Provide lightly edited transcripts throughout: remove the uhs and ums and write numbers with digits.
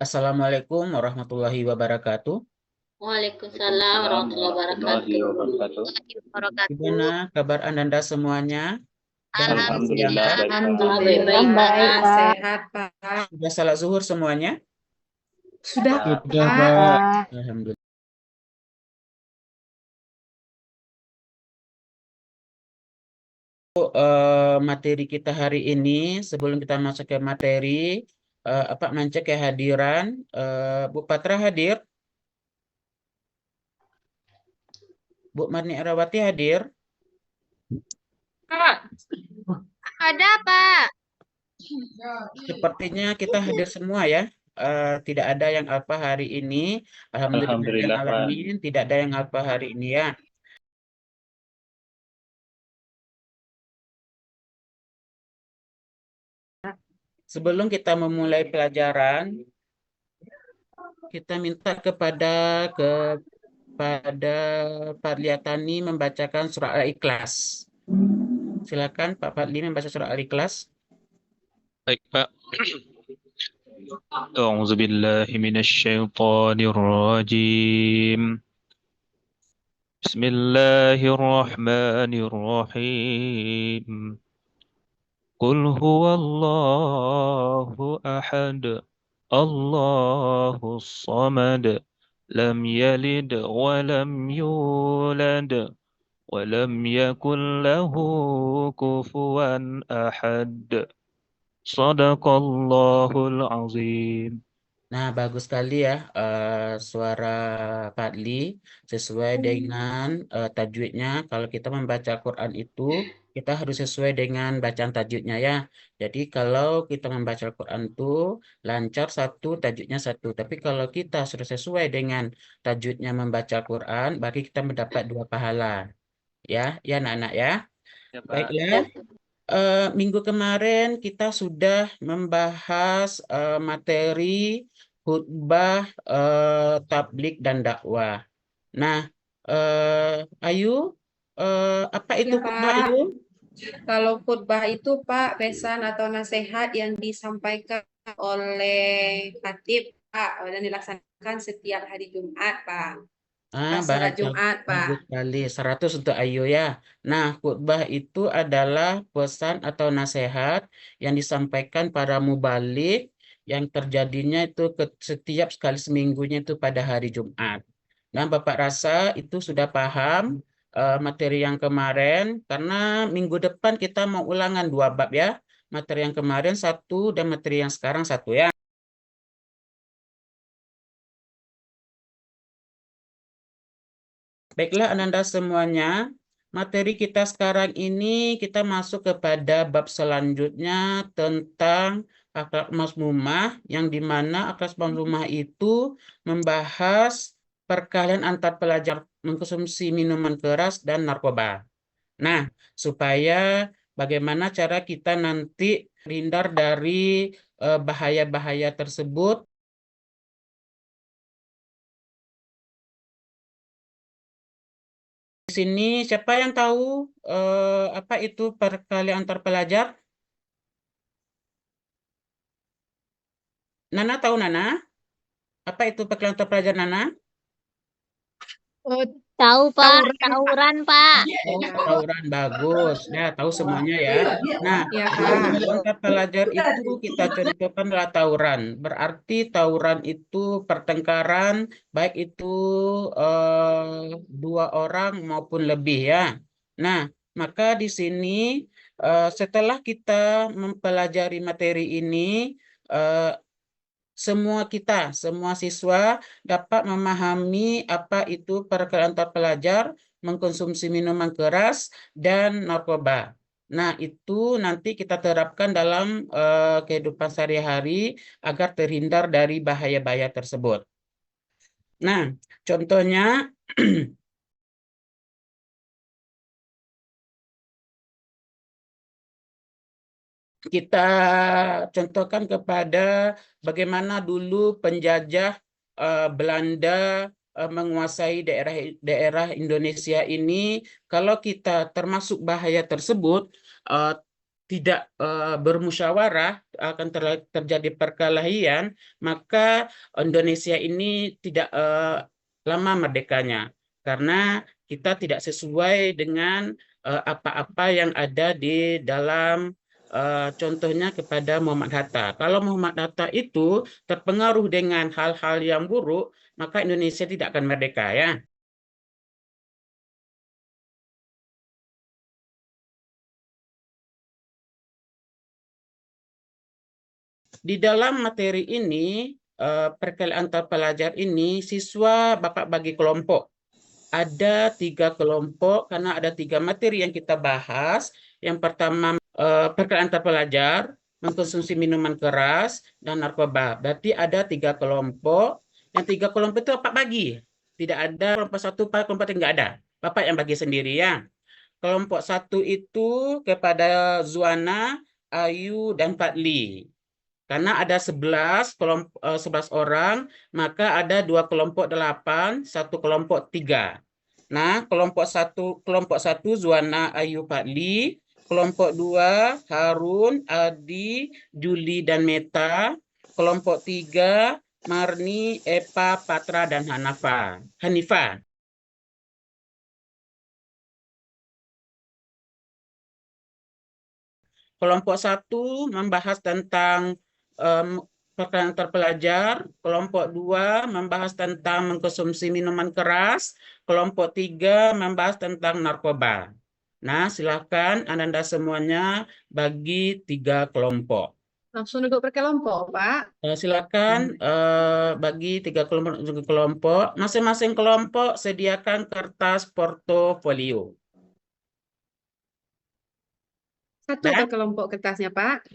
Assalamualaikum warahmatullahi wabarakatuh. Waalaikumsalam Waalaikumsalam warahmatullahi warahmatullahi wabarakatuh. wabarakatuh. Gimana kabar Anda semuanya? Sudah makan siang, Alhamdulillah Kak? baik Pak. Alhamdulillah Alhamdulillah baik, baik, Pak. sehat Pak. Sudah salat zuhur semuanya? Sudah Sudah Pak. Pak. Alhamdulillah. Materi kita hari ini, sebelum kita masuk ke materi, apa mencek kehadiran Bu Patra hadir, Bu Marni Arawati hadir. Ada, Pak. Sepertinya kita hadir semua ya. Tidak ada yang alfa hari ini. Alhamdulillah Pak. Alhamdulillahirrahmanirrahim. Tidak ada yang alfa hari ini ya. Sebelum kita memulai pelajaran, kita minta kepada Pak Liatani membacakan surah Al-Ikhlas. Silakan Pak Fadli membaca surah Al-Ikhlas. Baik, Pak. A'udzu billahi minasyaitonir rajim. Bismillahirrahmanirrahim. Qul huwallahu ahad. Allahus samad. Lam yalid wa lam yulad. Wa lam yakul lahu kufuwan ahad. Sadaqallahul azim. Nah, bagus sekali ya suara Fadli sesuai dengan tajwidnya. Kalau kita membaca Quran itu, kita harus sesuai dengan bacaan tajwidnya ya. Jadi kalau kita membaca Quran itu lancar satu, tajwidnya satu. Tapi kalau kita sudah sesuai dengan tajwidnya membaca Quran, berarti kita mendapat 2 pahala. Ya, ya anak-anak ya. Ya Pak. Baiklah. Minggu kemarin kita sudah membahas materi khutbah, tablik dan dakwah. Nah, Ayu, apa itu Ya khutbah Pak. itu? Kalau khutbah itu Pak, pesan atau nasihat yang disampaikan oleh khatib Pak dan dilaksanakan setiap hari Jumat Pak. Pas sholat Baik, Jumat Pak. bagus sekali. 100 untuk Ayu ya. Nah, khutbah itu adalah pesan atau nasihat yang disampaikan para mubalik yang terjadinya itu setiap sekali seminggunya itu pada hari Jumat. Nah, Bapak rasa itu sudah paham materi yang kemarin, karena minggu depan kita mau ulangan 2 bab ya. Materi yang kemarin 1 dan materi yang sekarang 1 ya. Baiklah, Ananda semuanya. Materi kita sekarang ini kita masuk kepada bab selanjutnya tentang akhlak mazmumah, yang dimana akhlak mazmumah itu membahas perkalian antar pelajar mengkonsumsi minuman keras dan narkoba. Nah, supaya bagaimana cara kita nanti terhindar dari bahaya-bahaya tersebut. Di sini siapa yang tahu apa itu perkalian antar pelajar? Nana tahu Nana? Apa itu perkalian antar pelajar Nana? Tahu, Pak. Tauran, Pak. Tauran, Pak. Oh, tawuran bagus. Ya, tahu semuanya ya. Nah, Ya Pak. perkalian antar pelajar itu kita contohkan adalah tawuran. Berarti tawuran itu pertengkaran, baik itu 2 orang maupun lebih ya. Nah, maka di sini setelah kita mempelajari materi ini, eh, semua siswa dapat memahami apa itu perkalian antar pelajar, mengkonsumsi minuman keras, dan narkoba. Nah, itu nanti kita terapkan dalam kehidupan sehari-hari agar terhindar dari bahaya-bahaya tersebut. Nah, contohnya kita contohkan kepada bagaimana dulu penjajah Belanda menguasai daerah Indonesia ini. Kalau kita termasuk bahaya tersebut, tidak bermusyawarah, akan terjadi perkelahian, maka Indonesia ini tidak lama merdekanya, karena kita tidak sesuai dengan apa-apa yang ada di dalam contohnya kepada Muhammad Hatta. Kalau Muhammad Hatta itu terpengaruh dengan hal-hal yang buruk, maka Indonesia tidak akan merdeka, ya. Di dalam materi ini, perkelahian antar pelajar ini, siswa Bapak bagi kelompok. Ada 3 kelompok karena ada 3 materi yang kita bahas. Yang pertama, perkelahian antar pelajar, mengkonsumsi minuman keras, dan narkoba. Berarti ada 3 kelompok. Yang 3 kelompok itu Bapak bagi. Tidak ada kelompok 1, kelompok 3 nggak ada. Bapak yang bagi sendiri, ya. Kelompok 1 itu kepada Zuana, Ayu, dan Fadli. Karena ada 11 orang, maka ada 2 kelompok 8, 1 kelompok 3. Nah, kelompok 1 Zuana, Ayu, Fadli, kelompok 2 Harun, Adi, Juli, dan Meta, kelompok 3 Marni, Epa, Patra, dan Hanifah. Kelompok 1 membahas tentang perkelahian antar pelajar, kelompok 2 membahas tentang mengkonsumsi minuman keras, kelompok 3 membahas tentang narkoba. Nah, silakan Anda semuanya bagi 3 kelompok. Langsung duduk berkelompok, Pak. Silakan bagi 3 kelompok. Masing-masing kelompok sediakan kertas portofolio. Satu Nah, per kelompok kertasnya, Pak.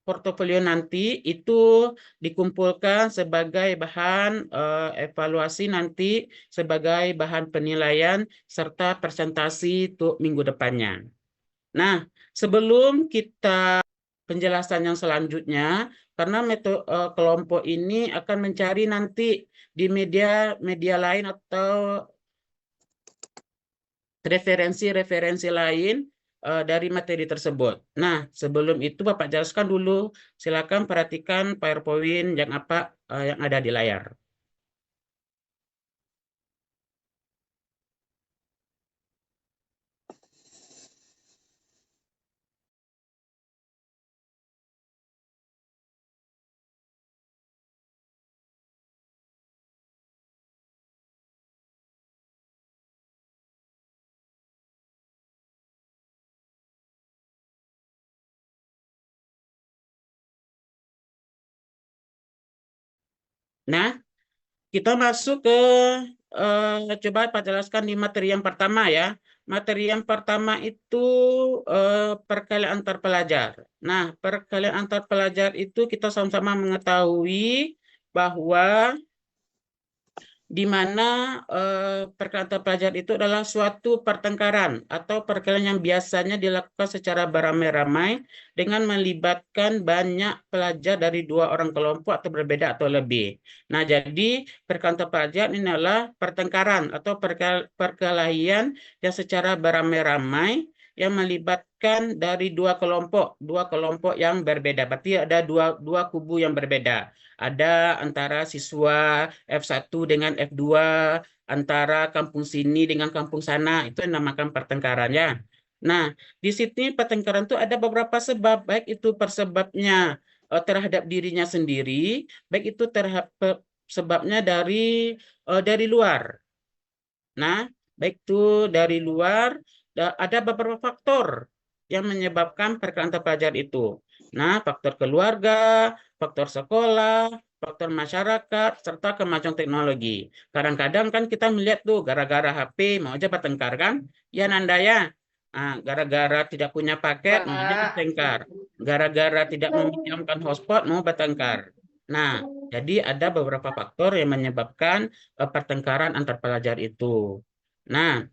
Portofolio nanti itu dikumpulkan sebagai bahan evaluasi nanti, sebagai bahan penilaian serta presentasi untuk minggu depannya. Nah, sebelum kita penjelasan yang selanjutnya, karena metode kelompok ini akan mencari nanti di media lain atau referensi-referensi lain dari materi tersebut. Nah, sebelum itu Bapak jelaskan dulu. Silakan perhatikan PowerPoint yang yang ada di layar. Nah, kita masuk ke coba Pak jelaskan di materi yang pertama, ya. Materi yang pertama itu perkelahian antar pelajar. Nah, perkelahian antar pelajar itu kita sama-sama mengetahui bahwa di mana perkelahian antar pelajar itu adalah suatu pertengkaran atau perkelahian yang biasanya dilakukan secara beramai-ramai dengan melibatkan banyak pelajar dari 2 orang kelompok atau berbeda atau lebih. Nah, jadi perkelahian antar pelajar ini adalah pertengkaran atau perkelahian yang secara beramai-ramai yang melibatkan dari 2 kelompok yang berbeda. Berarti ada dua kubu yang berbeda. Ada antara siswa F1 dengan F2, antara kampung sini dengan kampung sana, itu yang dinamakan pertengkarannya. Nah, di sini pertengkaran itu ada beberapa sebab, baik itu persebabnya terhadap dirinya sendiri, baik itu sebabnya dari luar. Nah, baik itu dari luar, ada beberapa faktor yang menyebabkan perkelahian antar pelajar itu. Nah, faktor keluarga, faktor sekolah, faktor masyarakat, serta kemajuan teknologi. Kadang-kadang kan kita melihat tuh, gara-gara HP mau aja bertengkar, kan? Ya, Nanda, ya. Gara-gara tidak punya paket, mau aja bertengkar. Gara-gara tidak meminjamkan hotspot, mau bertengkar. Nah, jadi ada beberapa faktor yang menyebabkan pertengkaran antar pelajar itu. Nah,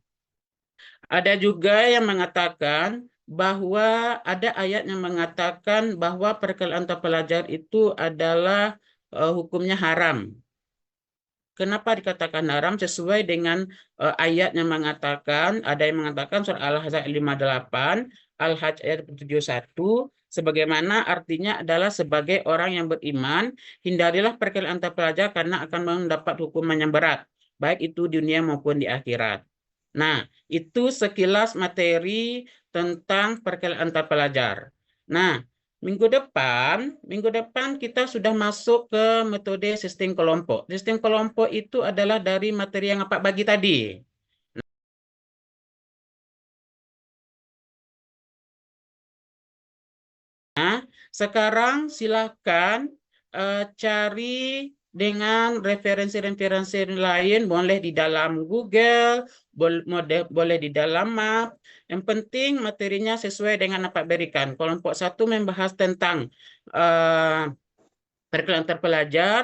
ada juga yang mengatakan bahwa ada ayat yang mengatakan bahwa perkelahian antar pelajar itu adalah hukumnya haram. Kenapa dikatakan haram? Sesuai dengan ayat yang mengatakan, ada yang mengatakan surah Al-Ahzab 58, Al-Hajj ayat 71, sebagaimana artinya adalah sebagai orang yang beriman, hindarilah perkelahian antar pelajar karena akan mendapat hukuman yang berat, baik itu di dunia maupun di akhirat. Nah, itu sekilas materi tentang perkelahian antar pelajar. Nah, minggu depan kita sudah masuk ke metode sistem kelompok. Sistem kelompok itu adalah dari materi yang Pak bagi tadi. Nah, sekarang silakan cari dengan referensi-referensi lain, boleh di dalam Google, boleh di dalam map. Yang penting materinya sesuai dengan apa berikan. Kelompok 1 membahas tentang perkelahian antar pelajar.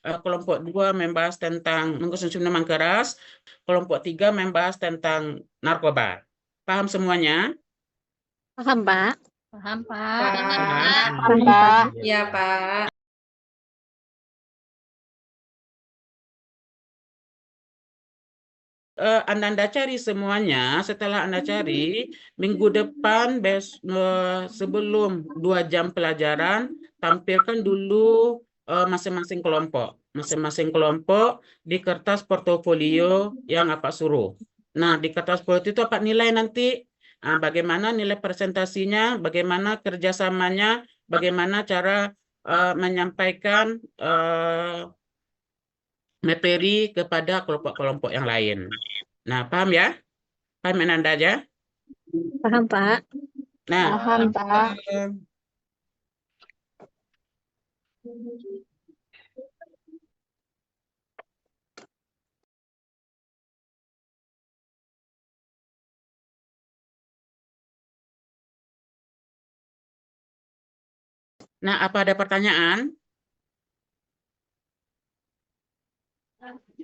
Kelompok 2 membahas tentang mengkonsumsi minuman keras. Kelompok 3 membahas tentang narkoba. Paham semuanya? Paham, Pak? Paham, Pak. Pak. Paham, Pak. Ya, Pak. Anda cari semuanya. Setelah Anda cari, minggu depan sebelum 2 jam pelajaran, tampilkan dulu masing-masing kelompok. Masing-masing kelompok di kertas portofolio yang Pak suruh. Nah, di kertas portofolio itu apa nilai nanti? Bagaimana nilai presentasinya, bagaimana kerjasamanya, bagaimana cara menyampaikan materi kepada kelompok-kelompok yang lain. Nah, paham ya? Paham Anda aja? Paham, Pak. Nah, Paham, Pak. nah, apa ada pertanyaan?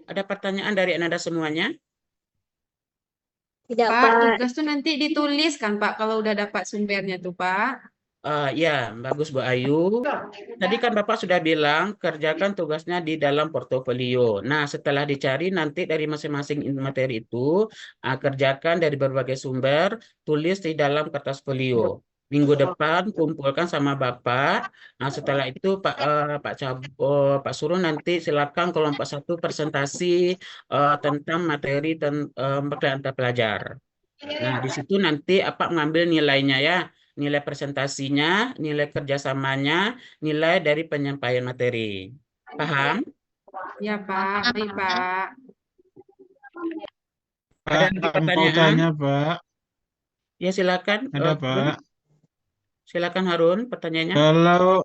Ada pertanyaan dari Anda semuanya? Tidak, Pak, Pak. tugas tuh nanti ditulis kan, Pak, kalau udah dapat sumbernya tuh, Pak. Ya, bagus Bu Ayu. Tadi kan Bapak sudah bilang kerjakan tugasnya di dalam portofolio. Nah, setelah dicari nanti dari masing-masing materi itu, kerjakan dari berbagai sumber, tulis di dalam kertas folio. Minggu depan kumpulkan sama Bapak. Nah, setelah itu Pak Suruh nanti silakan kelompok 1 presentasi tentang materi perkelahian antar pelajar. Nah, di situ nanti apa mengambil nilainya ya, nilai presentasinya, nilai kerjasamanya, nilai dari penyampaian materi. Paham? Ya, Pak. Baik, Pak. Ada Pak, lagi mau pertanyaan? tanya, Pak. Ya, silakan. Ada, Harun. Pak. Silakan Harun, pertanyaannya. Kalau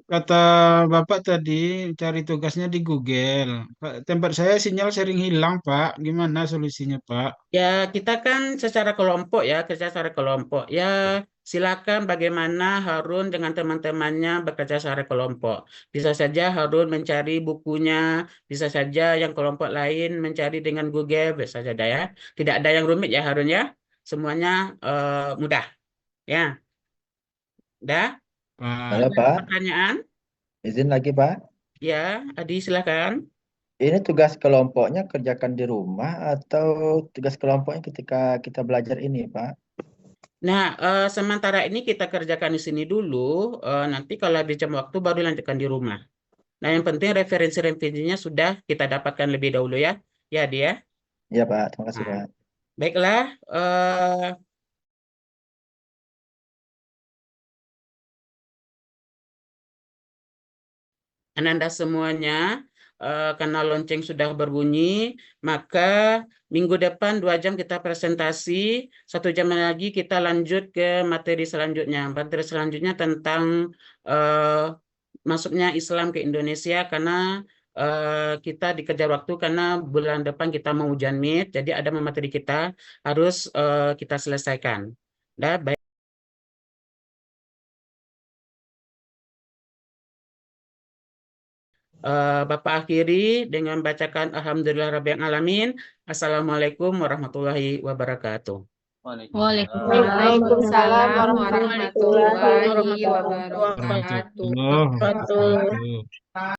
kata Bapak tadi cari tugasnya di Google. Pak, tempat saya sinyal sering hilang, Pak. Gimana solusinya, Pak? Ya, kita kan secara kelompok ya, kerja secara kelompok. Ya, silakan bagaimana Harun dengan teman-temannya bekerja secara kelompok. Bisa saja Harun mencari bukunya, bisa saja yang kelompok lain mencari dengan Google, bisa saja ya. Tidak ada yang rumit ya Harun ya. Semuanya mudah. Ya, udah? Pak. Halo Ada Pak, pertanyaan? izin lagi Pak. Ya, Adi silakan. Ini tugas kelompoknya kerjakan di rumah atau tugas kelompoknya ketika kita belajar ini Pak? Nah, sementara ini kita kerjakan di sini dulu. Nanti kalau habis jam waktu baru lanjutkan di rumah. Nah, yang penting referensi-referensinya sudah kita dapatkan lebih dahulu ya. Ya, dia. Iya Pak, terima kasih Nah, Pak. baiklah. Ananda semuanya, karena lonceng sudah berbunyi, maka minggu depan 2 jam kita presentasi, 1 jam lagi kita lanjut ke materi selanjutnya. Materi selanjutnya tentang masuknya Islam ke Indonesia karena kita dikejar waktu karena bulan depan kita mau ujian MIT, jadi ada materi kita harus kita selesaikan. Dah, baik. Bapak akhiri dengan bacakan Alhamdulillahirabbil alamin. Assalamualaikum warahmatullahi wabarakatuh. Waalaikumsalam warahmatullahi wabarakatuh. Warahmatullahi wabarakatuh.